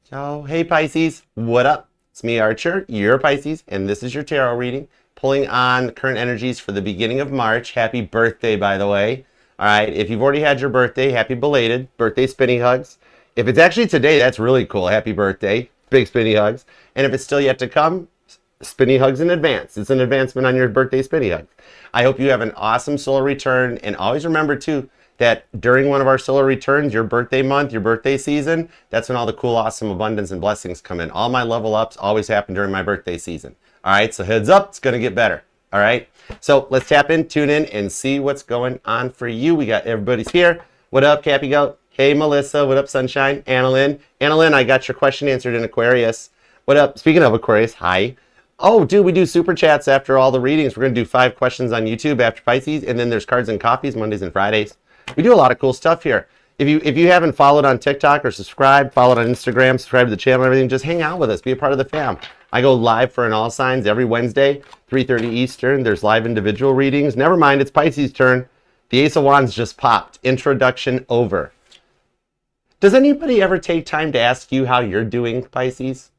So, hey Pisces, what up? It's me, Archer. You're a Pisces, and this is your tarot reading, pulling on current energies for the beginning of March. Happy birthday, by the way. All right, if you've already had your birthday, happy belated birthday spinny hugs. If it's actually today, that's really cool. Happy birthday, big spinny hugs. And if it's still yet to come, spinny hugs in advance. It's an advancement on your birthday spinny hug. I hope you have an awesome solar return, and always remember too, that during one of our solar returns, your birthday month, your birthday season, that's when all the cool, awesome abundance and blessings come in. All my level ups always happen during my birthday season. All right, so heads up, it's going to get better. All right, so let's tap in, tune in, and see what's going on for you. We got everybody's here. What up, Cappy Goat? Hey, Melissa. What up, Sunshine? Annalyn. Annalyn, I got your question answered in Aquarius. What up? Speaking of Aquarius, hi. Oh, dude, we do super chats after all the readings. We're going to do 5 questions on YouTube after Pisces, and then there's cards and coffees Mondays and Fridays. We do a lot of cool stuff here. If you haven't followed on TikTok or subscribed, followed on Instagram, subscribe to the channel and everything, just hang out with us. Be a part of the fam. I go live for an All Signs every Wednesday, 3:30 Eastern. There's live individual readings. Never mind, it's Pisces' turn. The Ace of Wands just popped. Introduction over. Does anybody ever take time to ask you how you're doing, Pisces?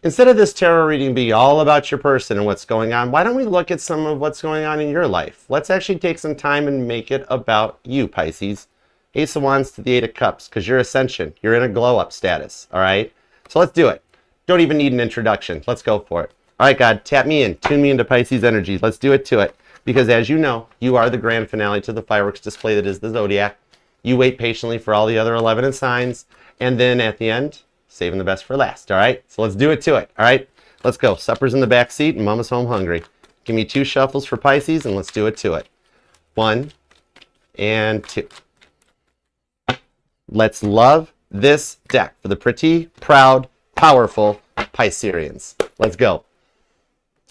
Instead of this tarot reading being all about your person and what's going on, why don't we look at some of what's going on in your life? Let's actually take some time and make it about you, Pisces. Ace of Wands to the 8 of Cups, because you're Ascension. You're in a glow-up status, all right? So let's do it. Don't even need an introduction. Let's go for it. All right, God, tap me in. Tune me into Pisces energy. Let's do it to it. Because as you know, you are the grand finale to the fireworks display that is the Zodiac. You wait patiently for all the other 11 signs, and then at the end, saving the best for last, all right? So let's do it to it, all right? Let's go. Supper's in the back seat and Mama's home hungry. Give me 2 shuffles for Pisces and let's do it to it. 1 and 2. Let's love this deck for the pretty, proud, powerful Pisceans. Let's go.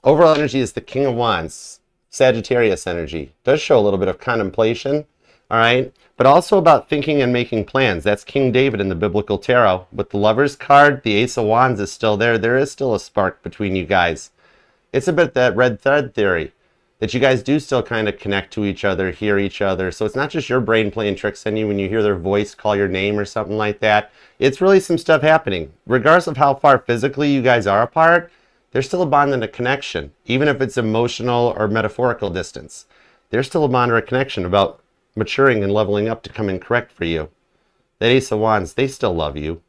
Overall energy is the King of Wands, Sagittarius energy. Does show a little bit of contemplation, all right? But also about thinking and making plans. That's King David in the Biblical Tarot. With the Lover's card, the Ace of Wands is still there. There is still a spark between you guys. It's a bit that red thread theory, that you guys do still kind of connect to each other, hear each other. So it's not just your brain playing tricks on you when you hear their voice call your name or something like that. It's really some stuff happening. Regardless of how far physically you guys are apart, there's still a bond and a connection. Even if it's emotional or metaphorical distance, there's still a bond or a connection about maturing and leveling up to come in correct for you. That Ace of Wands, they still love you.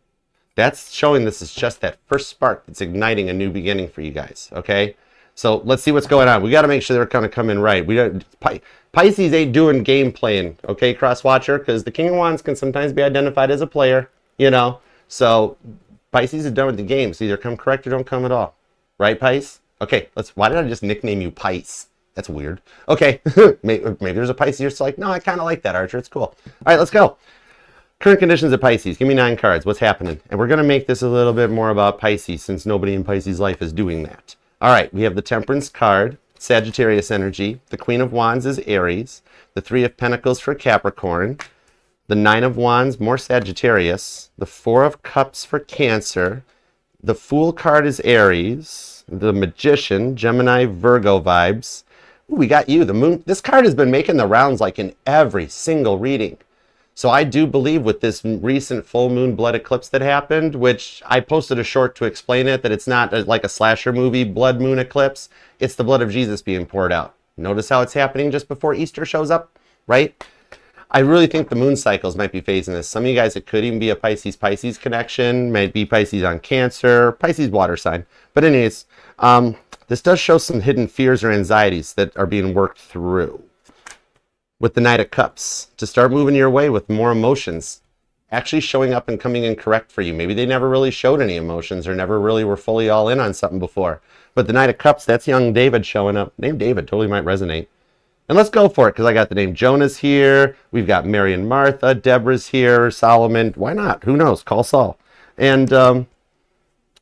That's showing this is just that first spark that's igniting a new beginning for you guys, okay? So let's see what's going on. We got to make sure they're going to come in right. We don't, Pisces ain't doing game playing, okay, cross-watcher, because the King of Wands can sometimes be identified as a player, you know? So Pisces is done with the game, so either come correct or don't come at all. Right, Pisces? Okay, why did I just nickname you Pisces? That's weird. Okay, maybe there's a Pisces you're still like, no, I kind of like that, Archer. It's cool. All right, let's go. Current conditions of Pisces. Give me 9 cards. What's happening? And we're going to make this a little bit more about Pisces since nobody in Pisces' life is doing that. All right, we have the Temperance card, Sagittarius energy. The Queen of Wands is Aries. The 3 of Pentacles for Capricorn. The 9 of Wands, more Sagittarius. The 4 of Cups for Cancer. The Fool card is Aries. The Magician, Gemini, Virgo vibes. Ooh, we got you, the Moon. This card has been making the rounds like in every single reading. So I do believe with this recent full moon blood eclipse that happened, which I posted a short to explain it, that it's not like a slasher movie blood moon eclipse. It's the blood of Jesus being poured out. Notice how it's happening just before Easter shows up, right? I really think the moon cycles might be phasing this. Some of you guys, it could even be a Pisces-Pisces connection. Might be Pisces on Cancer, Pisces water sign. But anyways, this does show some hidden fears or anxieties that are being worked through. With the Knight of Cups, to start moving your way with more emotions, actually showing up and coming in correct for you. Maybe they never really showed any emotions or never really were fully all in on something before. But the Knight of Cups, that's young David showing up. Name David totally might resonate. And let's go for it, because I got the name Jonah's here. We've got Mary and Martha. Deborah's here. Solomon. Why not? Who knows? Call Saul. And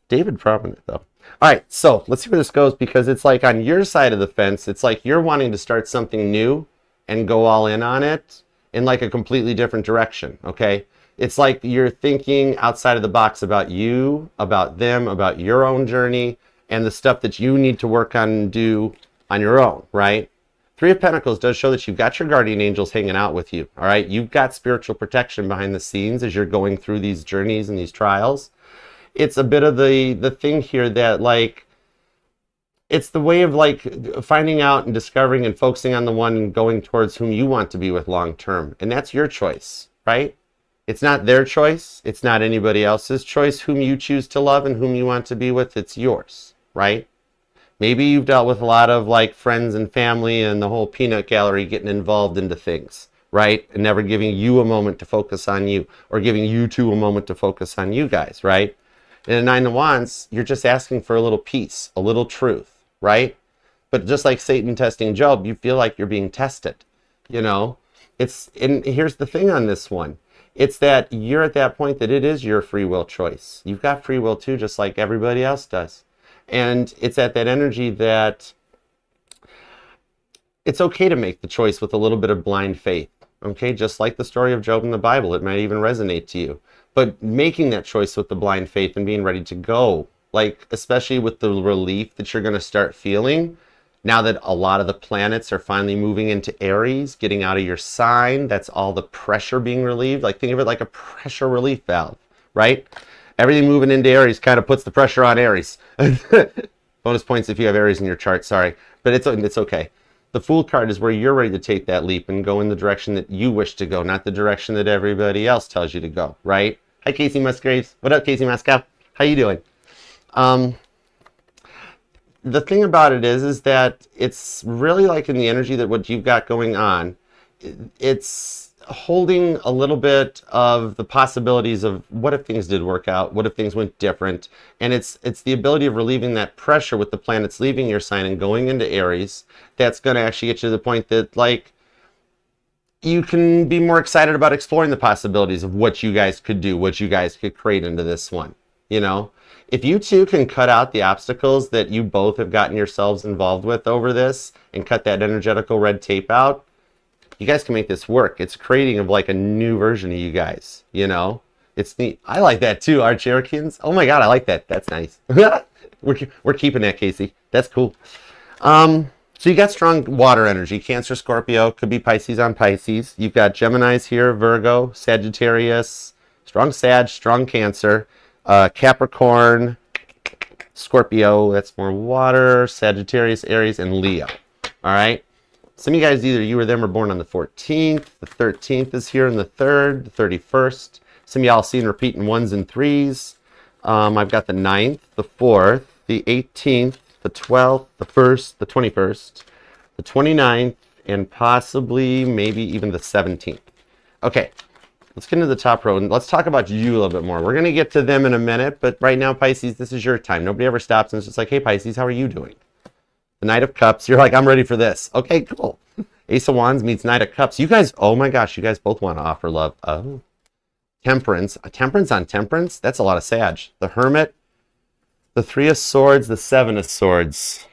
David prominent, though. All right, so let's see where this goes, because it's like on your side of the fence, it's like you're wanting to start something new and go all in on it in like a completely different direction, okay? It's like you're thinking outside of the box about you, about them, about your own journey, and the stuff that you need to work on and do on your own, right? 3 of Pentacles does show that you've got your guardian angels hanging out with you, all right? You've got spiritual protection behind the scenes as you're going through these journeys and these trials. it's a bit of the thing here that like, it's the way of like finding out and discovering and focusing on the one and going towards whom you want to be with long term. And that's your choice, right? It's not their choice. It's not anybody else's choice. Whom you choose to love and whom you want to be with, it's yours, right? Maybe you've dealt with a lot of like friends and family and the whole peanut gallery getting involved into things, right? And never giving you a moment to focus on you, or giving you two a moment to focus on you guys, right? In a Nine of Wands, you're just asking for a little peace, a little truth, right? But just like Satan testing Job, you feel like you're being tested, you know? And here's the thing on this one. It's that you're at that point that it is your free will choice. You've got free will too, just like everybody else does. And it's at that energy that it's okay to make the choice with a little bit of blind faith. Okay, just like the story of Job in the Bible, it might even resonate to you. But making that choice with the blind faith and being ready to go, like especially with the relief that you're going to start feeling now that a lot of the planets are finally moving into Aries, getting out of your sign. That's all the pressure being relieved. Like think of it like a pressure relief valve, right? Everything moving into Aries kind of puts the pressure on Aries. Bonus points if you have Aries in your chart, sorry. But it's okay. The Fool card is where you're ready to take that leap and go in the direction that you wish to go, not the direction that everybody else tells you to go, right? Hi, Casey Musgraves. What up, Casey Musgraves? How you doing? The thing about it is that it's really like in the energy that what you've got going on, it's holding a little bit of the possibilities of what if things did work out, what if things went different, and it's the ability of relieving that pressure with the planets leaving your sign and going into Aries that's going to actually get you to the point that like you can be more excited about exploring the possibilities of what you guys could do, what you guys could create into this one, you know? If you two can cut out the obstacles that you both have gotten yourselves involved with over this and cut that energetical red tape out, you guys can make this work. It's creating of like a new version of you guys, you know? It's neat. I like that too, our Cherokeans. Oh my God, I like that. That's nice. We're keeping that, Casey. That's cool. So you got strong water energy, Cancer, Scorpio, could be Pisces on Pisces. You've got Geminis here, Virgo, Sagittarius, strong Sag, strong Cancer, Capricorn, Scorpio, that's more water, Sagittarius, Aries, and Leo. All right. Some of you guys, either you or them are born on the 14th, the 13th is here, and the 3rd, the 31st. Some of y'all seen repeating 1s and 3s. I've got the 9th, the 4th, the 18th, the 12th, the 1st, the 21st, the 29th, and possibly maybe even the 17th. Okay, let's get into the top row and let's talk about you a little bit more. We're going to get to them in a minute, but right now, Pisces, this is your time. Nobody ever stops and it's just like, hey, Pisces, how are you doing? The Knight of Cups, you're like, I'm ready for this. Okay, cool. Ace of Wands meets Knight of Cups. You guys, oh my gosh, you guys both want to offer love. Oh. Temperance. Temperance on Temperance? That's a lot of Sag. The Hermit, the Three of Swords, the Seven of Swords.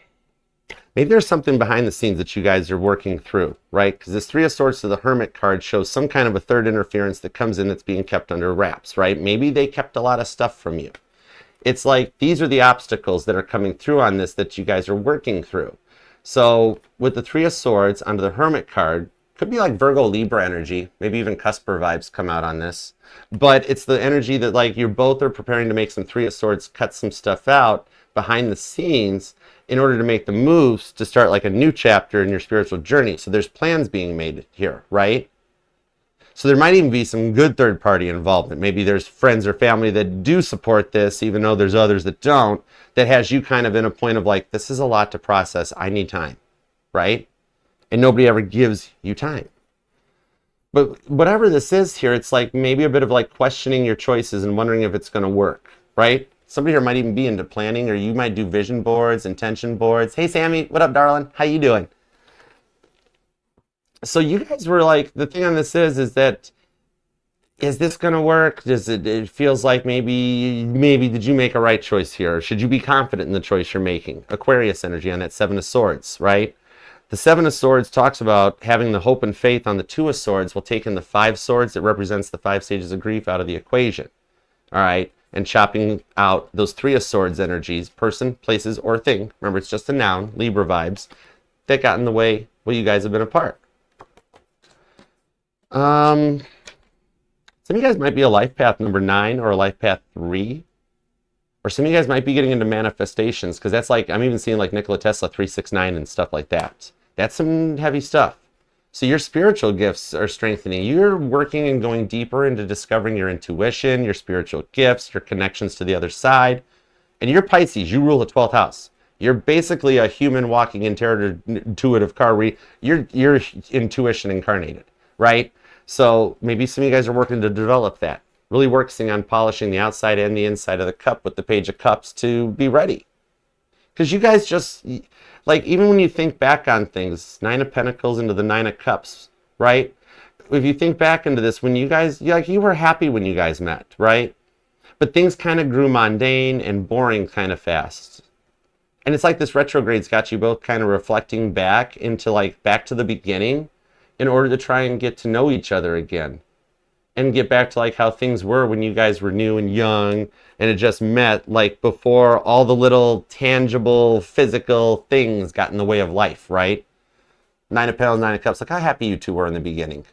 Maybe there's something behind the scenes that you guys are working through, right? Because this Three of Swords to the Hermit card shows some kind of a third interference that comes in that's being kept under wraps, right? Maybe they kept a lot of stuff from you. It's like these are the obstacles that are coming through on this that you guys are working through. So with the Three of Swords onto the Hermit card, could be like Virgo Libra energy, maybe even Cusper vibes come out on this. But it's the energy that like you both are preparing to make some Three of Swords, cut some stuff out behind the scenes in order to make the moves to start like a new chapter in your spiritual journey. So there's plans being made here, right? So there might even be some good third party involvement. Maybe there's friends or family that do support this, even though there's others that don't, that has you kind of in a point of like, this is a lot to process. I need time, right? And nobody ever gives you time. But whatever this is here, it's like maybe a bit of like questioning your choices and wondering if it's going to work, right? Somebody here might even be into planning, or you might do vision boards, intention boards. Hey, Sammy, what up, darling? How you doing? So you guys were like, the thing on this is that, is this going to work? It feels like maybe did you make a right choice here? Or should you be confident in the choice you're making? Aquarius energy on that Seven of Swords, right? The Seven of Swords talks about having the hope and faith on the Two of Swords while taking the Five Swords that represents the 5 stages of grief out of the equation, all right? And chopping out those Three of Swords energies, person, places, or thing. Remember, it's just a noun, Libra vibes, that got in the way while you guys have been apart. Some of you guys might be a life path number 9 or a life path 3. Or some of you guys might be getting into manifestations, because that's like, I'm even seeing like Nikola Tesla 369 and stuff like that. That's some heavy stuff. So your spiritual gifts are strengthening. You're working and going deeper into discovering your intuition, your spiritual gifts, your connections to the other side. And you're Pisces, you rule the 12th house. You're basically a human walking intuitive car where you're intuition incarnated, right? So maybe some of you guys are working to develop that. Really working on polishing the outside and the inside of the cup with the Page of Cups to be ready. Because you guys just, like, even when you think back on things, Nine of Pentacles into the Nine of Cups, right? If you think back into this, when you guys, like, you were happy when you guys met, right? But things kind of grew mundane and boring kind of fast. And it's like this retrograde's got you both kind of reflecting back into, like, back to the beginning in order to try and get to know each other again. And get back to like how things were when you guys were new and young and had just met, like before all the little tangible physical things got in the way of life, right? Nine of Pentacles, Nine of Cups, like how happy you two were in the beginning,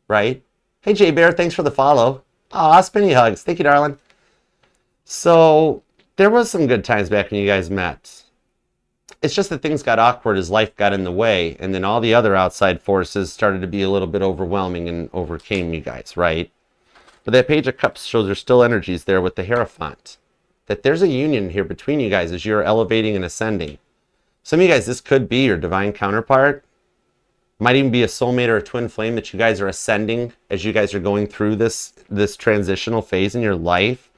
right? Hey Jay Bear, thanks for the follow. Aw, spinny hugs. Thank you, darling. So there was some good times back when you guys met. It's just that things got awkward as life got in the way, and then all the other outside forces started to be a little bit overwhelming and overcame you guys, right? But that Page of Cups shows there's still energies there with the Hierophant. That there's a union here between you guys as you're elevating and ascending. Some of you guys, this could be your divine counterpart. Might even be a soulmate or a twin flame that you guys are ascending as you guys are going through this transitional phase in your life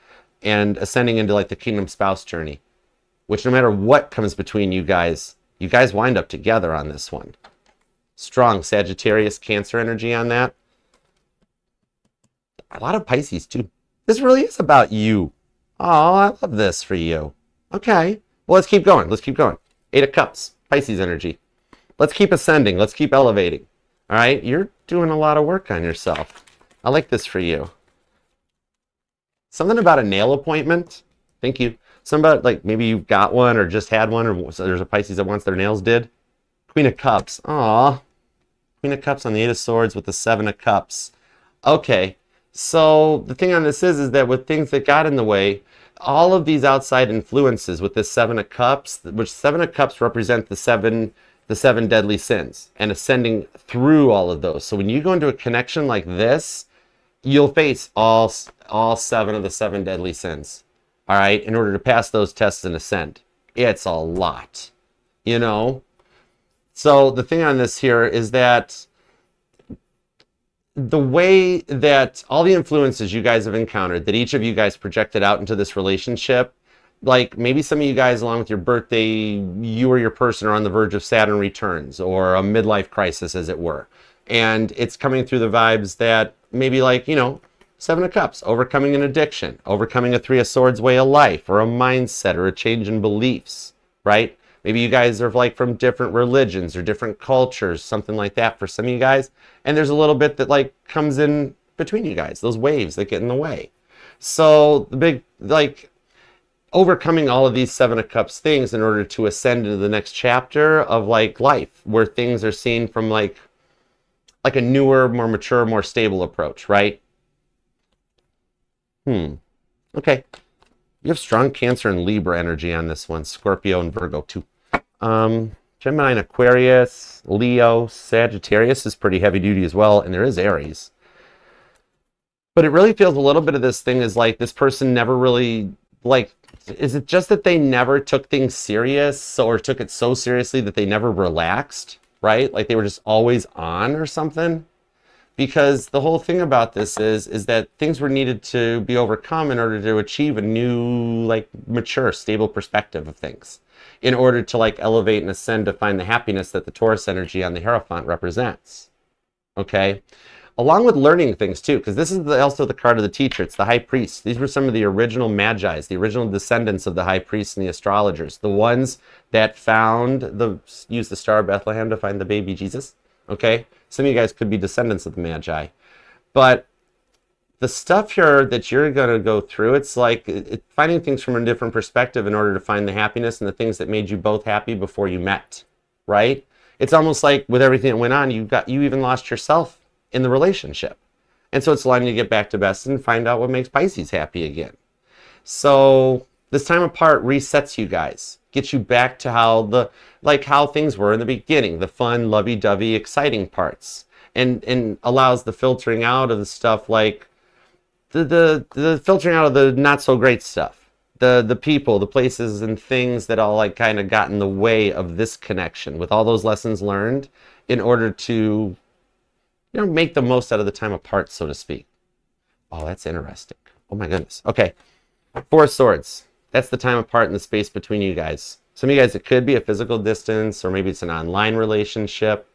and ascending into like the kingdom spouse journey. Which no matter what comes between you guys wind up together on this one. Strong Sagittarius, Cancer energy on that. A lot of Pisces too. This really is about you. Oh, I love this for you. Okay, well, let's keep going. Let's keep going. Eight of Cups, Pisces energy. Let's keep ascending. Let's keep elevating. All right, you're doing a lot of work on yourself. I like this for you. Something about a nail appointment. Thank you. Something about, like, maybe you've got one or just had one, or so there's a Pisces that wants their nails did. Queen of Cups. Aw. Queen of Cups on the Eight of Swords with the Seven of Cups. Okay, so the thing on this is that with things that got in the way, all of these outside influences with this Seven of Cups, which Seven of Cups represent the seven deadly sins, and ascending through all of those. So when you go into a connection like this, you'll face all seven of the seven deadly sins. All right, in order to pass those tests and ascend. It's a lot, you know? So the thing on this here is that the way that all the influences you guys have encountered, that each of you guys projected out into this relationship, like maybe some of you guys, along with your birthday, you or your person are on the verge of Saturn returns or a midlife crisis, as it were. And it's coming through the vibes that maybe, like, you know, Seven of Cups, overcoming an addiction, overcoming a Three of Swords way of life, or a mindset, or a change in beliefs, right? Maybe you guys are like from different religions or different cultures, something like that for some of you guys. And there's a little bit that like comes in between you guys, those waves that get in the way. So the big, like, overcoming all of these Seven of Cups things in order to ascend into the next chapter of like life, where things are seen from like a newer, more mature, more stable approach, right? Okay. You have strong Cancer and Libra energy on this one. Scorpio and Virgo too. Gemini and Aquarius, Leo, Sagittarius is pretty heavy duty as well, and there is Aries. But it really feels a little bit of this thing is like this person never really, like, is it just that they never took things serious, or took it so seriously that they never relaxed, right? Like they were just always on or something? Because the whole thing about this is that things were needed to be overcome in order to achieve a new, like, mature, stable perspective of things, in order to like elevate and ascend to find the happiness that the Taurus energy on the Hierophant represents. Okay, along with learning things too, because this is also the card of the teacher. It's the High Priest. These were some of the original Magi's, the original descendants of the High Priests and the astrologers, the ones that used the Star of Bethlehem to find the baby Jesus. Okay, some of you guys could be descendants of the Magi. But the stuff here that you're going to go through, it's like finding things from a different perspective in order to find the happiness and the things that made you both happy before you met, right? It's almost like with everything that went on, you even lost yourself in the relationship. And so it's allowing you to get back to best and find out what makes Pisces happy again. So This time apart resets you guys, gets you back to how things were in the beginning, the fun, lovey-dovey, exciting parts, and allows the filtering out of the stuff like the filtering out of the not so great stuff, the people, the places and things that all like kind of got in the way of this connection with all those lessons learned in order to, make the most out of the time apart, so to speak. Oh, that's interesting. Oh my goodness. Okay. Four of Swords. That's the time apart in the space between you guys. Some of you guys, it could be a physical distance, or maybe it's an online relationship,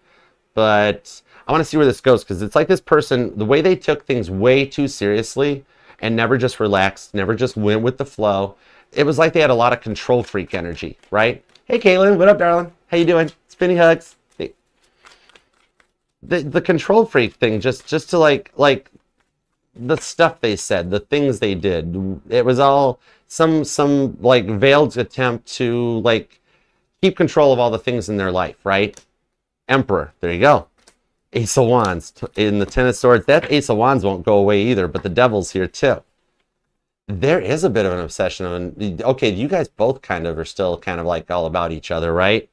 but I want to see where this goes, because it's like this person, the way they took things way too seriously and never just relaxed, never just went with the flow. It was like they had a lot of control freak energy, right? Hey, Caitlin, what up, darling? How you doing? Spinny hugs. Hey. The control freak thing, just to like the stuff they said, the things they did, it was all some like veiled attempt to like keep control of all the things in their life, right? Emperor, there you go. Ace of Wands in the Ten of Swords. That Ace of Wands won't go away either, but the Devil's here too. There is a bit of an obsession. Okay, you guys both kind of are still kind of like all about each other, right?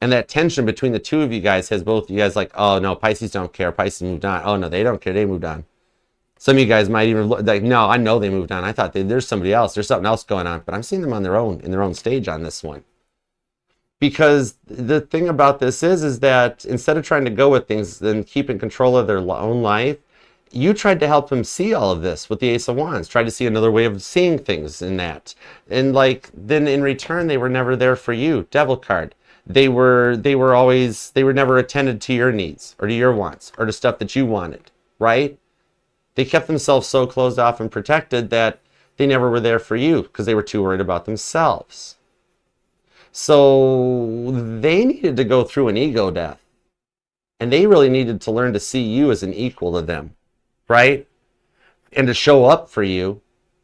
And that tension between the two of you guys has both you guys like, oh no, Pisces don't care. Pisces moved on. Oh no, they don't care. They moved on. Some of you guys might even look like, no, I know they moved on. I thought there's somebody else. There's something else going on. But I'm seeing them on their own, in their own stage on this one. Because the thing about this is that instead of trying to go with things and keep in control of their own life, you tried to help them see all of this with the Ace of Wands. Tried to see another way of seeing things in that. And like, then in return, they were never there for you. Devil card. They were never attended to your needs or to your wants or to stuff that you wanted, right? They kept themselves so closed off and protected that they never were there for you because they were too worried about themselves. So they needed to go through an ego death. And they really needed to learn to see you as an equal to them, right? And to show up for you.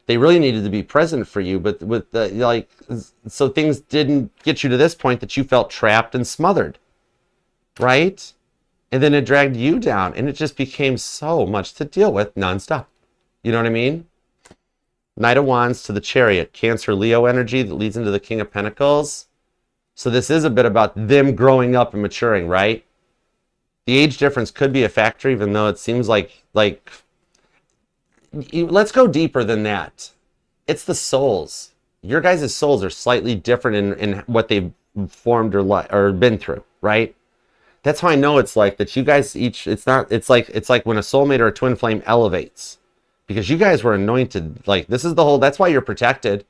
They really needed to be present for you, but with the, so things didn't get you to this point that you felt trapped and smothered, right? And then it dragged you down, and it just became so much to deal with nonstop. You know what I mean? Knight of Wands to the Chariot, Cancer, Leo energy that leads into the King of Pentacles. So this is a bit about them growing up and maturing, right? The age difference could be a factor, even though it seems like let's go deeper than that. It's the souls. Your guys' souls are slightly different in what they've formed or been through, right? That's how I know it's like that you guys each, it's like when a soulmate or a twin flame elevates. Because you guys were anointed, like this is the whole, that's why you're protected.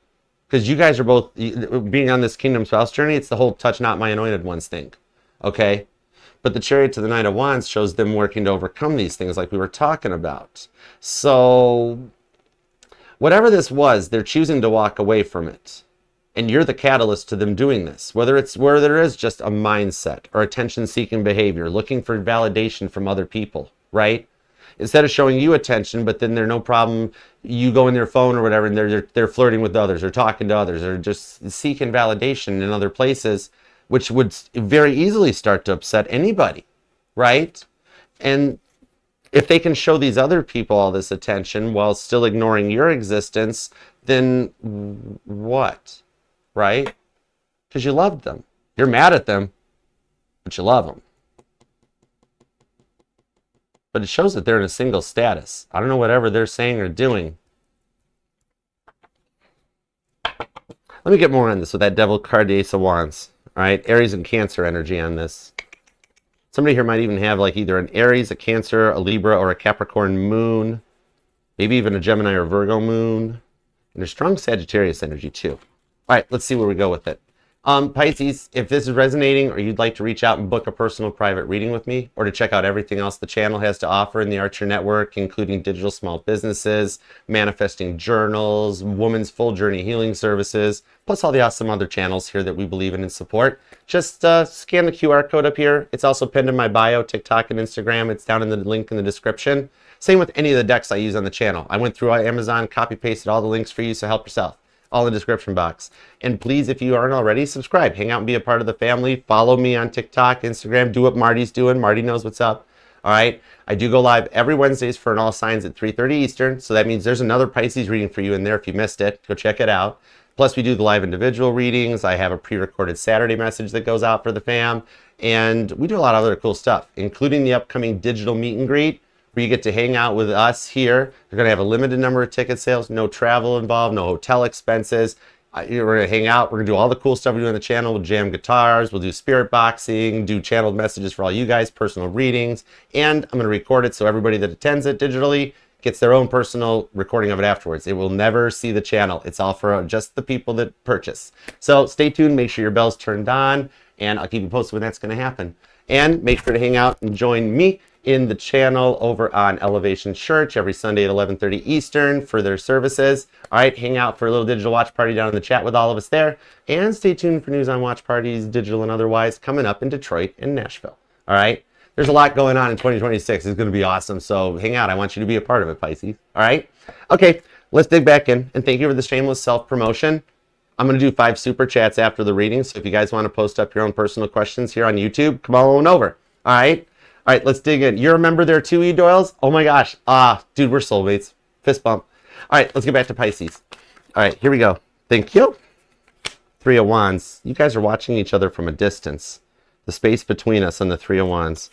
Because you guys are both, being on this kingdom spouse journey, it's the whole touch not my anointed ones thing. Okay? But the Chariot to the Knight of Wands shows them working to overcome these things like we were talking about. So, whatever this was, they're choosing to walk away from it. And you're the catalyst to them doing this. Whether it's where there is just a mindset or attention-seeking behavior, looking for validation from other people, right? Instead of showing you attention, but then there's no problem, you go in their phone or whatever, and they're flirting with others, or talking to others, or just seeking validation in other places, which would very easily start to upset anybody, right? And if they can show these other people all this attention while still ignoring your existence, then what, right? Because you loved them. You're mad at them, but you love them. But it shows that they're in a single status. I don't know whatever they're saying or doing. Let me get more on this with that Devil card, the Ace of Wands. All right, Aries and Cancer energy on this. Somebody here might even have like either an Aries, a Cancer, a Libra, or a Capricorn moon. Maybe even a Gemini or Virgo moon. And a strong Sagittarius energy too. All right, let's see where we go with it. Pisces, if this is resonating or you'd like to reach out and book a personal private reading with me, or to check out everything else the channel has to offer in the Archer Network, including digital small businesses, manifesting journals, women's full journey healing services, plus all the awesome other channels here that we believe in and support, just scan the QR code up here. It's also pinned in my bio, TikTok and Instagram. It's down in the link in the description. Same with any of the decks I use on the channel. I went through Amazon, copy pasted all the links for you, so help yourself. All in the description box. And please, if you aren't already, subscribe. Hang out and be a part of the family. Follow me on TikTok, Instagram. Do what Marty's doing. Marty knows what's up. All right. I do go live every Wednesdays for an all signs at 3:30 Eastern. So that means there's another Pisces reading for you in there if you missed it. Go check it out. Plus, we do the live individual readings. I have a pre-recorded Saturday message that goes out for the fam. And we do a lot of other cool stuff, including the upcoming digital meet and greet, where you get to hang out with us here. You're going to have a limited number of ticket sales, no travel involved, no hotel expenses. We're going to hang out. We're going to do all the cool stuff we do on the channel. We'll jam guitars. We'll do spirit boxing, do channeled messages for all you guys, personal readings. And I'm going to record it so everybody that attends it digitally gets their own personal recording of it afterwards. It will never see the channel. It's all for just the people that purchase. So stay tuned. Make sure your bell's turned on, and I'll keep you posted when that's going to happen. And make sure to hang out and join me in the channel over on Elevation Church every Sunday at 11:30 Eastern for their services. All right, hang out for a little digital watch party down in the chat with all of us there. And stay tuned for news on watch parties, digital and otherwise, coming up in Detroit and Nashville. All right, there's a lot going on in 2026. It's going to be awesome. So hang out. I want you to be a part of it, Pisces. All right. Okay, let's dig back in. And thank you for the shameless self-promotion. I'm going to do 5 super chats after the reading. So if you guys want to post up your own personal questions here on YouTube, come on over. All right. All right, let's dig in. You're a member there too, E. Doyles? Oh my gosh. Dude, we're soulmates. Fist bump. All right, let's get back to Pisces. All right, here we go. Thank you. 3 of Wands. You guys are watching each other from a distance. The space between us and the 3 of Wands.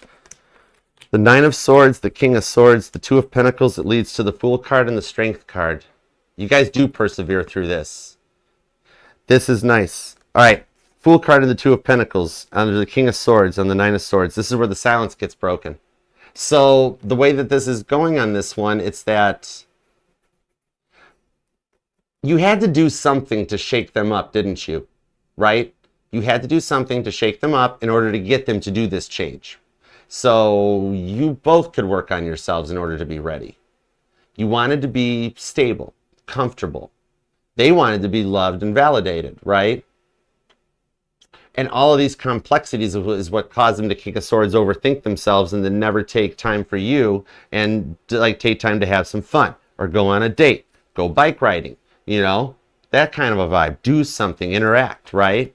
The 9 of Swords, the King of Swords, the 2 of Pentacles that leads to the Fool card and the Strength card. You guys do persevere through this. This is nice. All right. Fool card and the 2 of Pentacles under the King of Swords and the 9 of Swords. This is where the silence gets broken. So the way that this is going on this one, it's that you had to do something to shake them up, didn't you? Right? You had to do something to shake them up in order to get them to do this change. So you both could work on yourselves in order to be ready. You wanted to be stable, comfortable. They wanted to be loved and validated, right? And all of these complexities is what caused them to King of Swords overthink themselves and then never take time for you and like take time to have some fun or go on a date, go bike riding, you know, that kind of a vibe. Do something, interact, right?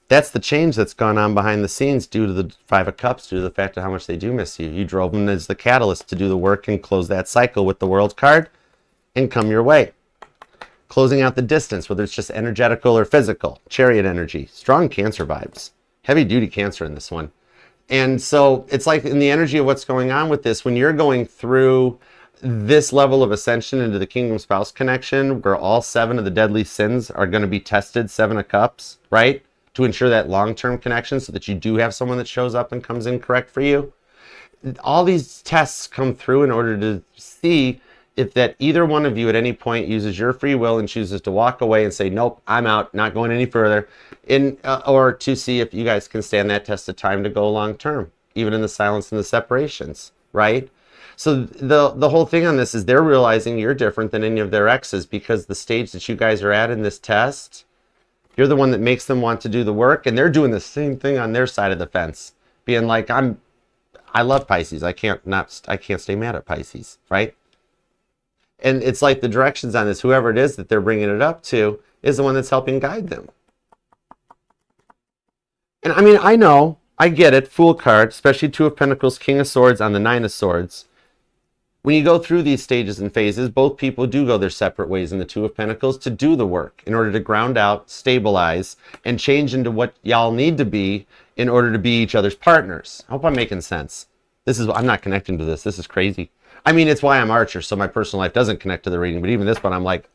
That's the change that's gone on behind the scenes due to the 5 of Cups, due to the fact of how much they do miss you. You drove them as the catalyst to do the work and close that cycle with the World card and come your way. Closing out the distance, whether it's just energetical or physical. Chariot energy. Strong Cancer vibes. Heavy duty Cancer in this one. And so it's like in the energy of what's going on with this, when you're going through this level of ascension into the Kingdom Spouse connection, where all 7 of the deadly sins are going to be tested, 7 of Cups, right? To ensure that long-term connection so that you do have someone that shows up and comes in correct for you. All these tests come through in order to see if that either one of you at any point uses your free will and chooses to walk away and say, nope, I'm out, not going any further, or to see if you guys can stand that test of time to go long term, even in the silence and the separations, right? So the whole thing on this is they're realizing you're different than any of their exes because the stage that you guys are at in this test, you're the one that makes them want to do the work, and they're doing the same thing on their side of the fence, being like, I love Pisces, I can't stay mad at Pisces, right? And it's like the directions on this, whoever it is that they're bringing it up to is the one that's helping guide them. And I mean, I know, I get it, Fool card, especially 2 of Pentacles, King of Swords on the 9 of Swords. When you go through these stages and phases, both people do go their separate ways in the 2 of Pentacles to do the work in order to ground out, stabilize, and change into what y'all need to be in order to be each other's partners. I hope I'm making sense. I'm not connecting to this. This is crazy. I mean, it's why I'm Archer, so my personal life doesn't connect to the reading. But even this one, I'm like,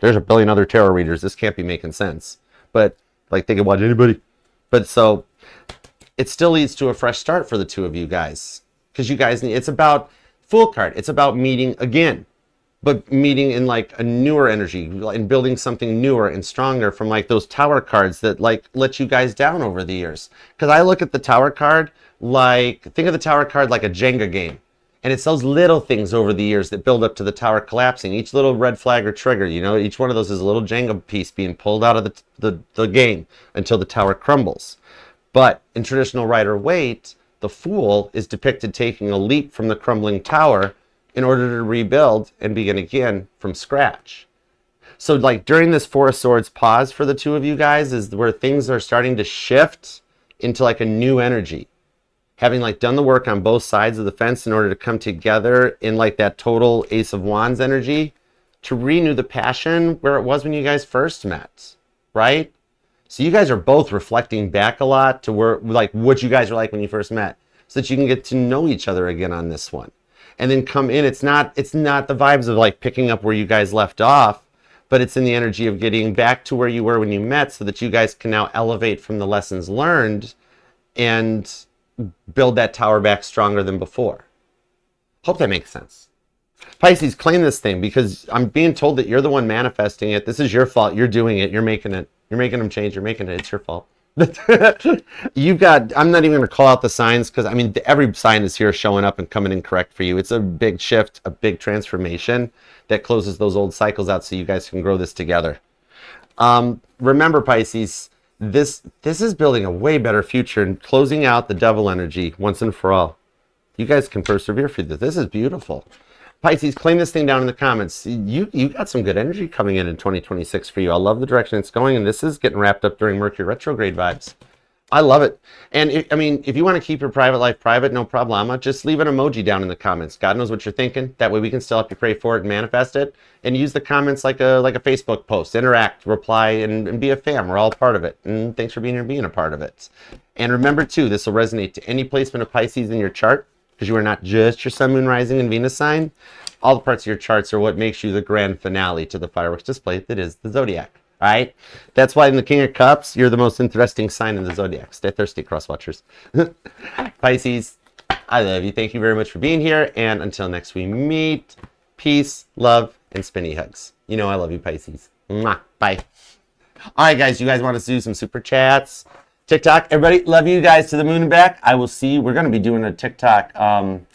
there's a billion other tarot readers. This can't be making sense. But, like, they can watch anybody. But so, it still leads to a fresh start for the 2 of you guys. Because you guys need, it's about Fool card. It's about meeting again. But meeting in, like, a newer energy. And building something newer and stronger from, like, those Tower cards that, like, let you guys down over the years. Because I look at the Tower card like, think of the Tower card like a Jenga game. And it's those little things over the years that build up to the tower collapsing. Each little red flag or trigger, you know, each one of those is a little Jenga piece being pulled out of the game until the tower crumbles. But in traditional Rider-Waite, the Fool is depicted taking a leap from the crumbling tower in order to rebuild and begin again from scratch. So like during this 4 of Swords pause for the 2 of you guys is where things are starting to shift into like a new energy. Having like done the work on both sides of the fence in order to come together in like that total Ace of Wands energy to renew the passion where it was when you guys first met, right? So you guys are both reflecting back a lot to where, like, what you guys were like when you first met, so that you can get to know each other again on this one. And then come in, it's not the vibes of like picking up where you guys left off, but it's in the energy of getting back to where you were when you met, so that you guys can now elevate from the lessons learned and build that tower back stronger than before. Hope that makes sense. Pisces, claim this thing, because I'm being told that you're the one manifesting it. This is your fault. You're doing it. You're making it. You're making them change. You're making it. It's your fault. You've got, I'm not even going to call out the signs, because I mean, every sign is here showing up and coming in correct for you. It's a big shift, a big transformation that closes those old cycles out so you guys can grow this together. Remember, Pisces, this is building a way better future and closing out the devil energy once and for all. You guys can persevere through this. This is beautiful. Pisces, claim this thing down in the comments. You got some good energy coming in 2026 for you. I love the direction it's going, and this is getting wrapped up during Mercury retrograde vibes. I love it. And I mean, if you want to keep your private life private, no problema. Just leave an emoji down in the comments. God knows what you're thinking. That way we can still help you pray for it and manifest it. And use the comments like a Facebook post. Interact, reply, and be a fan. We're all part of it. And thanks for being here and being a part of it. And remember, too, this will resonate to any placement of Pisces in your chart, because you are not just your sun, moon, rising, and Venus sign. All the parts of your charts are what makes you the grand finale to the fireworks display that is the zodiac. All right? That's why in the King of Cups, you're the most interesting sign in the zodiac. Stay thirsty, cross-watchers. Pisces, I love you. Thank you very much for being here. And until next we meet, peace, love, and spinny hugs. You know I love you, Pisces. Mwah. Bye. All right, guys. You guys want us to do some super chats? TikTok, everybody, love you guys to the moon and back. I will see. We're going to be doing a TikTok. I'm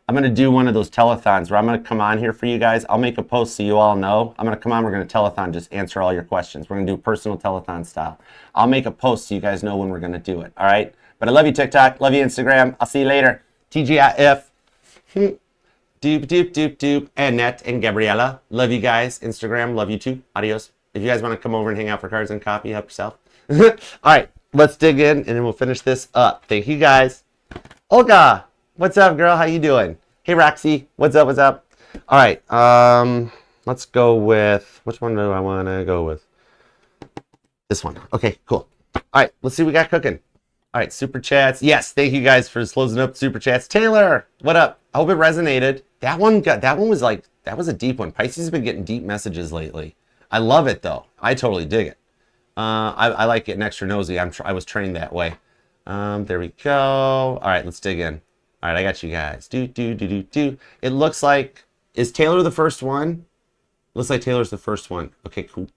going to do one of those telethons where I'm going to come on here for you guys. I'll make a post so you all know. I'm going to come on. We're going to telethon, just answer all your questions. We're going to do personal telethon style. I'll make a post so you guys know when we're going to do it. All right. But I love you, TikTok. Love you, Instagram. I'll see you later. TGIF. Doop, doop, doop, doop. Annette and Gabriella. Love you guys. Instagram. Love you too. Adios. If you guys want to come over and hang out for cards and coffee, help yourself. All right. Let's dig in, and then we'll finish this up. Thank you, guys. Olga, what's up, girl? How you doing? Hey, Roxy, what's up, what's up? All right, let's go with, which one do I want to go with? This one. Okay, cool. All right, let's see what we got cooking. All right, super chats. Yes, thank you guys for closing up super chats. Taylor, what up? I hope it resonated. That one was like, that was a deep one. Pisces has been getting deep messages lately. I love it, though. I totally dig it. I like getting extra nosy. I was trained that way. There we go. All right, let's dig in. All right, I got you guys. It looks like, is Taylor the first one? Looks like Taylor's the first one. Okay, cool.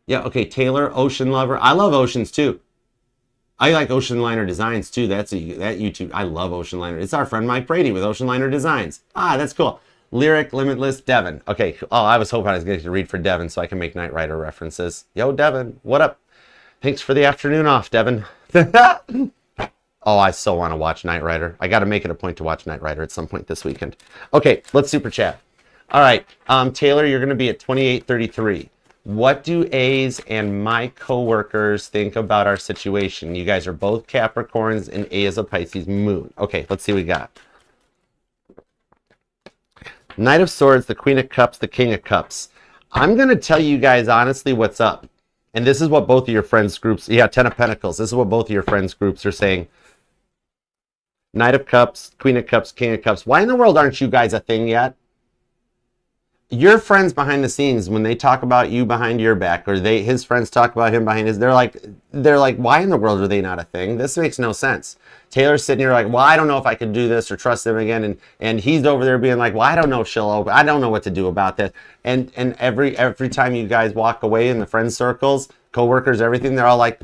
Yeah, okay, Taylor, ocean lover. I love oceans too. I like Ocean Liner Designs too. That YouTube. I love Ocean Liner. It's our friend Mike Brady with Ocean Liner Designs. Ah, that's cool. Lyric, Limitless, Devin. Okay. Oh, I was hoping I was going to read for Devin so I can make Knight Rider references. Yo, Devin, what up? Thanks for the afternoon off, Devin. Oh, I so want to watch Knight Rider. I got to make it a point to watch Knight Rider at some point this weekend. Okay, let's super chat. All right, Taylor, you're going to be at 2833. What do A's and my coworkers think about our situation? You guys are both Capricorns and A is a Pisces moon. Okay, let's see what we got. Knight of Swords, the Queen of Cups, the King of Cups. I'm going to tell you guys honestly what's up. And this is what both of your friends groups, yeah, Ten of Pentacles. This is what both of your friends groups are saying. Knight of Cups, Queen of Cups, King of Cups. Why in the world aren't you guys a thing yet? Your friends behind the scenes, when they talk about you behind your back, or his friends talk about him behind his, they're like, why in the world are they not a thing? This makes no sense. Taylor's sitting here like, well, I don't know if I could do this or trust him again, and he's over there being like, well, I don't know if she'll open, I don't know what to do about this. And every time you guys walk away in the friend circles, coworkers, everything, they're all like,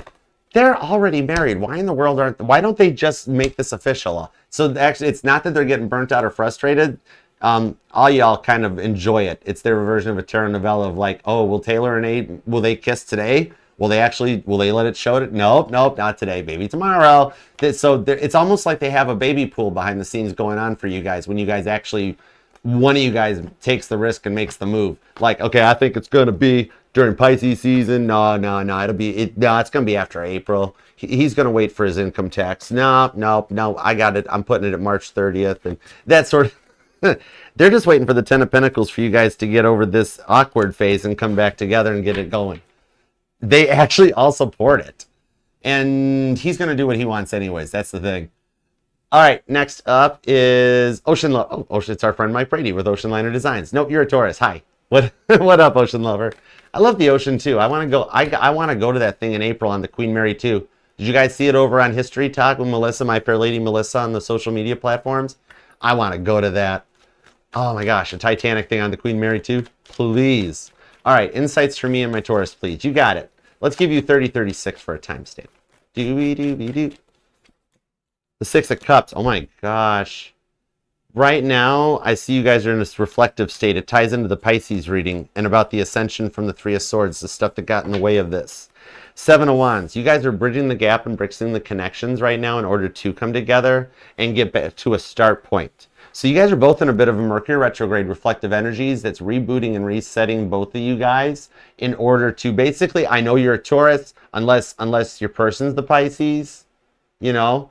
they're already married. Why in the world why don't they just make this official? So actually, it's not that they're getting burnt out or frustrated. All y'all kind of enjoy it. It's their version of a telenovela of like, oh, will Taylor and Aid, will they kiss today? Will they let it show it? Nope, not today, baby, tomorrow. So it's almost like they have a baby pool behind the scenes going on for you guys when you guys actually, one of you guys takes the risk and makes the move. Like, okay, I think it's going to be during Pisces season. No, no, no. No, it's gonna be after April. He's gonna wait for his income tax. No, no, no. I got it. I'm putting it at March 30th, and that sort of. They're just waiting for the Ten of Pentacles for you guys to get over this awkward phase and come back together and get it going. They actually all support it. And he's going to do what he wants anyways. That's the thing. All right, next up is Ocean Lover. Oh, Ocean, it's our friend Mike Brady with Ocean Liner Designs. Nope, you're a Taurus. Hi. What up, Ocean Lover? I love the ocean too. I want to go. I want to go to that thing in April on the Queen Mary 2. Did you guys see it over on History Talk with Melissa, my fair lady Melissa, on the social media platforms? I want to go to that. Oh my gosh, a Titanic thing on the Queen Mary 2? Please. All right, insights for me and my Taurus, please. You got it. Let's give you 3036 for a timestamp. Do-we-do-we-do. The Six of Cups. Oh my gosh. Right now, I see you guys are in this reflective state. It ties into the Pisces reading and about the ascension from the Three of Swords, the stuff that got in the way of this. Seven of Wands. You guys are bridging the gap and bridging the connections right now in order to come together and get back to a start point. So you guys are both in a bit of a Mercury retrograde reflective energies that's rebooting and resetting both of you guys in order to basically, I know you're a Taurus unless your person's the Pisces, you know,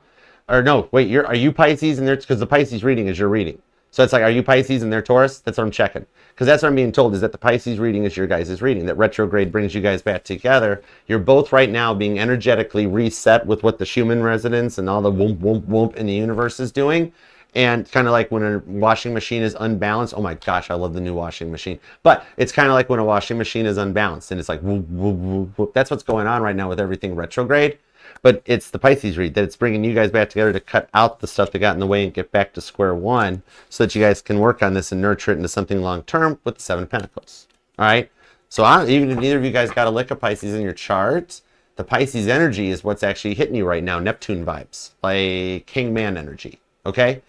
or no, wait, are you Pisces and they're, because the Pisces reading is your reading. So it's like, are you Pisces and they're Taurus? That's what I'm checking. Because that's what I'm being told is that the Pisces reading is your guys' reading. That retrograde brings you guys back together. You're both right now being energetically reset with what the Schumann resonance and all the whoomp, whoomp, whoomp in the universe is doing. And kind of like when a washing machine is unbalanced. Oh my gosh, I love the new washing machine. But it's kind of like when a washing machine is unbalanced and it's like whoop, whoop, whoop, whoop. That's what's going on right now with everything retrograde. But it's the Pisces read that it's bringing you guys back together to cut out the stuff that got in the way and get back to square one so that you guys can work on this and nurture it into something long term with the Seven of Pentacles. All right. So even if neither of you guys got a lick of Pisces in your chart, the Pisces energy is what's actually hitting you right now. Neptune vibes, like King Man energy. Okay.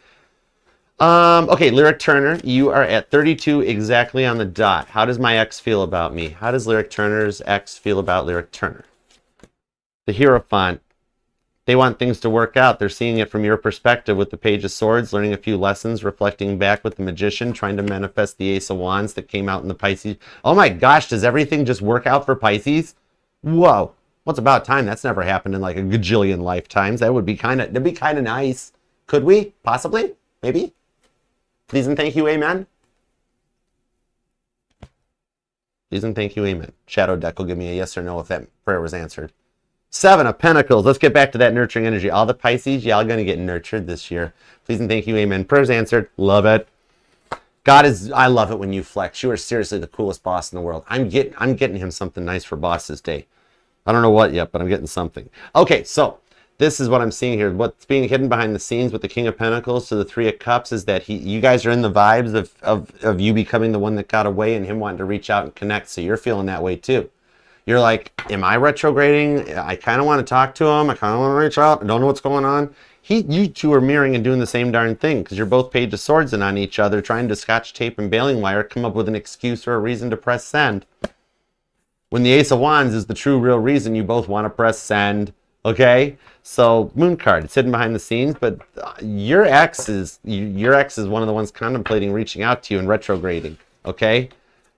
Okay, Lyric Turner, you are at 32 exactly on the dot. How does my ex feel about me? How does Lyric Turner's ex feel about Lyric Turner? The Hierophant, they want things to work out. They're seeing it from your perspective with the Page of Swords, learning a few lessons, reflecting back with the Magician, trying to manifest the Ace of Wands that came out in the Pisces. Oh my gosh, does everything just work out for Pisces? Whoa, well, it's about time. That's never happened in like a gajillion lifetimes. That'd be kind of nice. Could we? Possibly? Maybe? Please and thank you, amen. Please and thank you, amen. Shadow deck will give me a yes or no if that prayer was answered. Seven of Pentacles. Let's get back to that nurturing energy. All the Pisces, y'all going to get nurtured this year. Please and thank you, amen. Prayers answered. Love it. I love it when you flex. You are seriously the coolest boss in the world. I'm getting him something nice for Boss's Day. I don't know what yet, but I'm getting something. Okay, so this is what I'm seeing here. What's being hidden behind the scenes with the King of Pentacles to the Three of Cups is that you guys are in the vibes of you becoming the one that got away and him wanting to reach out and connect. So you're feeling that way too. You're like, am I retrograding? I kind of want to talk to him. I kind of want to reach out. I don't know what's going on. You two are mirroring and doing the same darn thing because you're both Page of Swords and on each other trying to scotch tape and baling wire come up with an excuse or a reason to press send. When the Ace of Wands is the true real reason you both want to press send. Okay, so Moon card, it's hidden behind the scenes, but your ex is one of the ones contemplating reaching out to you and retrograding. Okay,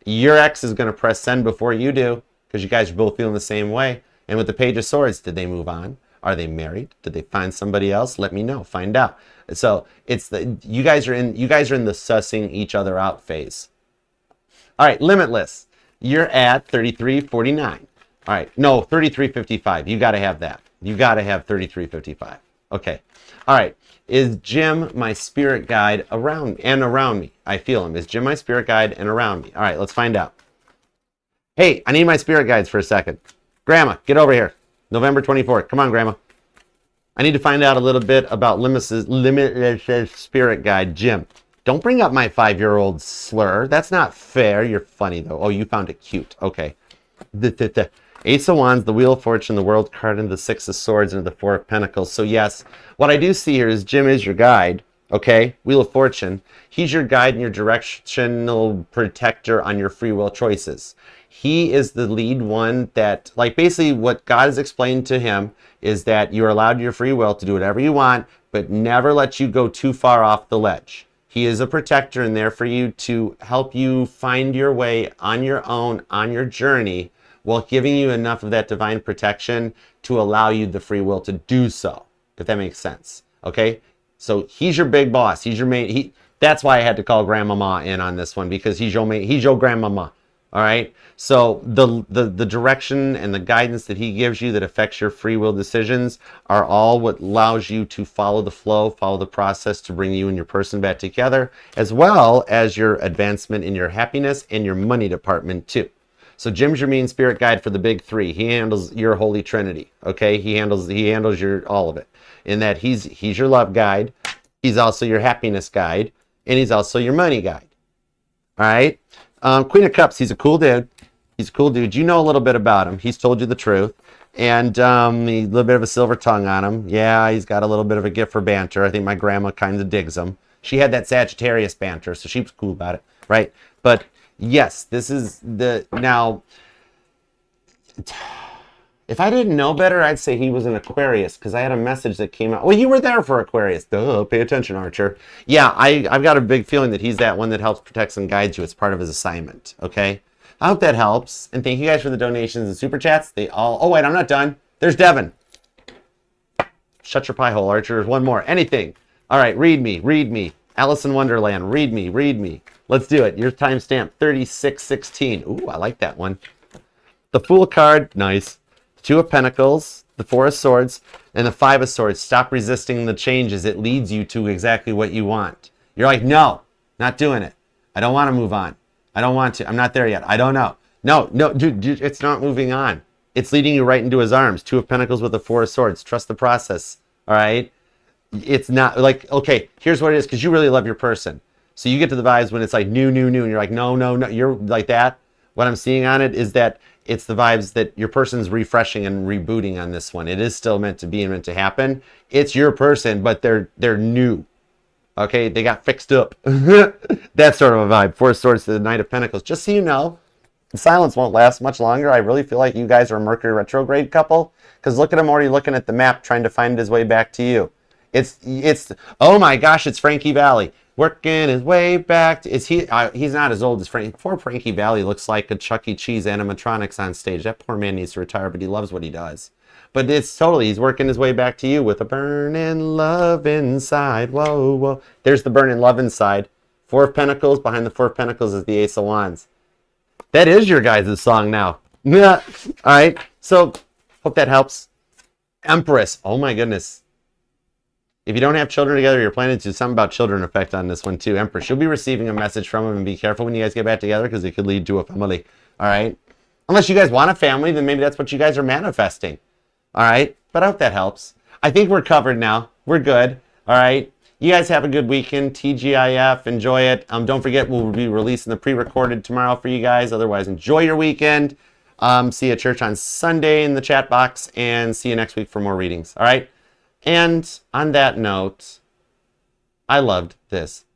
your ex is going to press send before you do because you guys are both feeling the same way. And with the Page of Swords, did they move on? Are they married? Did they find somebody else? Let me know. Find out. So it's you guys are in the sussing each other out phase. All right, Limitless. You're at 3349. All right, no, 3355. You got to have that. You got to have 3355. Okay. All right. Is Jim my spirit guide around me? I feel him. Is Jim my spirit guide and around me? All right, let's find out. Hey, I need my spirit guides for a second. Grandma, get over here. November 24th. Come on, Grandma. I need to find out a little bit about Limitless spirit guide, Jim. Don't bring up my 5-year-old slur. That's not fair. You're funny, though. Oh, you found it cute. Okay. Ace of Wands, the Wheel of Fortune, the World card, and the Six of Swords, and the Four of Pentacles. So yes, what I do see here is Jim is your guide, okay? Wheel of Fortune. He's your guide and your directional protector on your free will choices. He is the lead one that, like basically what God has explained to him is that you're allowed your free will to do whatever you want, but never let you go too far off the ledge. He is a protector and there for you to help you find your way on your own, on your journey, while giving you enough of that divine protection to allow you the free will to do so, if that makes sense. Okay? So he's your big boss. He's your main. That's why I had to call Grandmama in on this one, because he's your main. He's your grandmama. All right. So the direction and the guidance that he gives you that affects your free will decisions are all what allows you to follow the flow, follow the process to bring you and your person back together, as well as your advancement in your happiness and your money department too. So Jim's your mean spirit guide for the big three. He handles your Holy Trinity. Okay. He handles your all of it. In that he's your love guide. He's also your happiness guide, and he's also your money guide. All right. Queen of Cups, he's a cool dude. He's a cool dude. You know a little bit about him. He's told you the truth. And he's a little bit of a silver tongue on him. Yeah, he's got a little bit of a gift for banter. I think my grandma kind of digs him. She had that Sagittarius banter, so she was cool about it, right? But yes, this is now, if I didn't know better, I'd say he was an Aquarius, because I had a message that came out. Well, you were there for Aquarius. Duh, pay attention, Archer. Yeah, I've got a big feeling that he's that one that helps, protects, and guides you. It's part of his assignment, okay? I hope that helps. And thank you guys for the donations and super chats. They all... Oh, wait, I'm not done. There's Devin. Shut your pie hole, Archer. One more. Anything. All right, read me. Read me. Alice in Wonderland. Read me. Read me. Let's do it. Your timestamp, 3616. Ooh, I like that one. The Fool card. Nice. Two of Pentacles, the Four of Swords, and the Five of Swords. Stop resisting the changes. It leads you to exactly what you want. You're like, no, not doing it. I don't want to move on. I don't want to. I'm not there yet. I don't know. No, dude, it's not moving on. It's leading you right into his arms. Two of Pentacles with the Four of Swords. Trust the process, all right? It's not like, okay, here's what it is, because you really love your person. So you get to the vibes when it's like new, and you're like, no. You're like that. What I'm seeing on it is that it's the vibes that your person's refreshing and rebooting on this one. It is still meant to be and meant to happen. It's your person, but they're new. Okay, they got fixed up. That sort of a vibe. Four of Swords to the Knight of Pentacles. Just so you know, the silence won't last much longer. I really feel like you guys are a Mercury retrograde couple, because look at him already looking at the map, trying to find his way back to you. It's oh my gosh, it's Frankie Valli. Working his way back to, he's not as old as Frankie. Poor Frankie Valli looks like a Chuck E. Cheese animatronics on stage. That poor man needs to retire, but he loves what he does. But it's totally, he's working his way back to you with a burning love inside. Whoa, whoa. There's the burning love inside. Four of Pentacles. Behind the Four of Pentacles is the Ace of Wands. That is your guys' song now. Yeah. All right. So, hope that helps. Empress. Oh my goodness. If you don't have children together, you're planning to, something about children effect on this one too. Empress, you'll be receiving a message from him, and be careful when you guys get back together, because it could lead to a family. All right? Unless you guys want a family, then maybe that's what you guys are manifesting. All right? But I hope that helps. I think we're covered now. We're good. All right? You guys have a good weekend. TGIF. Enjoy it. Don't forget, we'll be releasing the pre-recorded tomorrow for you guys. Otherwise, enjoy your weekend. See you at church on Sunday in the chat box, and see you next week for more readings. All right? And on that note, I loved this.